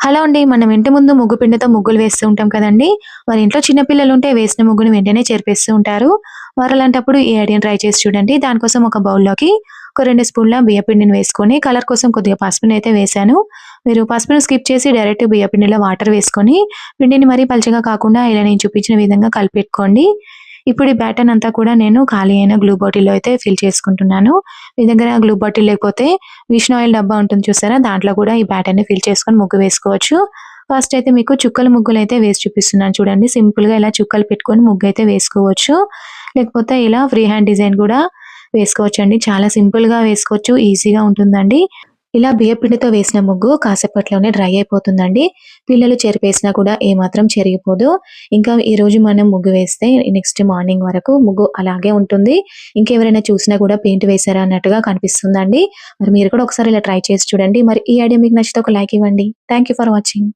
Hello అండి. మనం ఇంటి ముందు ముగ్గు పిండితో ముగ్గులు వేస్తూ ఉంటాం కదండీ! మరి ఇంట్లో చిన్న పిల్లలుంటే వేసిన ముగ్గుని వెంటనే చెరిపేస్తూ ఉంటారు. మరలాంటప్పుడు ఈ ఐడియాని ట్రై చేసి చూడండి. దానికోసం ఒక బౌల్‌లోకి ఒక 2 స్పూన్ల బియ్య పిండిని వేసుకొని, కలర్ కోసం కొద్దిగా పసుపునైతే వేశాను. మీరు పసుపును స్కిప్ చేసి డైరెక్ట్ బియ్య పిండిలో వాటర్ వేసుకొని, పిండిని మరీ పలచగా కాకుండా ఇలా నేను చూపించిన విధంగా కలిపెట్టుకోండి. ఇప్పుడు ఈ బ్యాటర్‌ని అంతా కూడా నేను ఖాళీ అయిన గ్లూ బాటిల్‌లో అయితే ఫిల్ చేసుకుంటున్నాను. మీ దగ్గర గ్లూ బాటిల్ లేకపోతే విష్ ఆయిల్ డబ్బా ఉంటుంది చూసారా? దాంట్లో కూడా ఈ బ్యాటర్‌ని ఫిల్ చేసుకొని ముగ్గు వేసుకోవచ్చు. ఫస్ట్ అయితే మీకు చుక్కల ముగ్గులైతే వేసి చూపిస్తున్నాను చూడండి. సింపుల్‌గా ఇలా చుక్కలు పెట్టుకొని ముగ్గయితే వేసుకోవచ్చు. లేకపోతే ఇలా ఫ్రీ హ్యాండ్ డిజైన్ కూడా వేసుకోవచ్చండి. చాలా సింపుల్‌గా వేసుకోవచ్చు. ఈజీగా ఉంటుందండి. ఇలా బియ్యపిండితో వేసిన ముగ్గు కాసేపట్లోనే డ్రై అయిపోతుందండి. పిల్లలు చెరిపేసినా కూడా ఏమాత్రం చెరిగిపోదు. ఇంకా ఈరోజు మనం ముగ్గు వేస్తే నెక్స్ట్ మార్నింగ్ వరకు ముగ్గు అలాగే ఉంటుంది. ఇంకెవరైనా చూసినా కూడా పెయింట్ వేశారా అన్నట్టుగా కనిపిస్తుందండి. మరి మీరు కూడా ఒకసారి ఇలా ట్రై చేసి చూడండి. మరి ఈ ఐడియా మీకు నచ్చితే ఒక లైక్ ఇవ్వండి. Thank you for watching.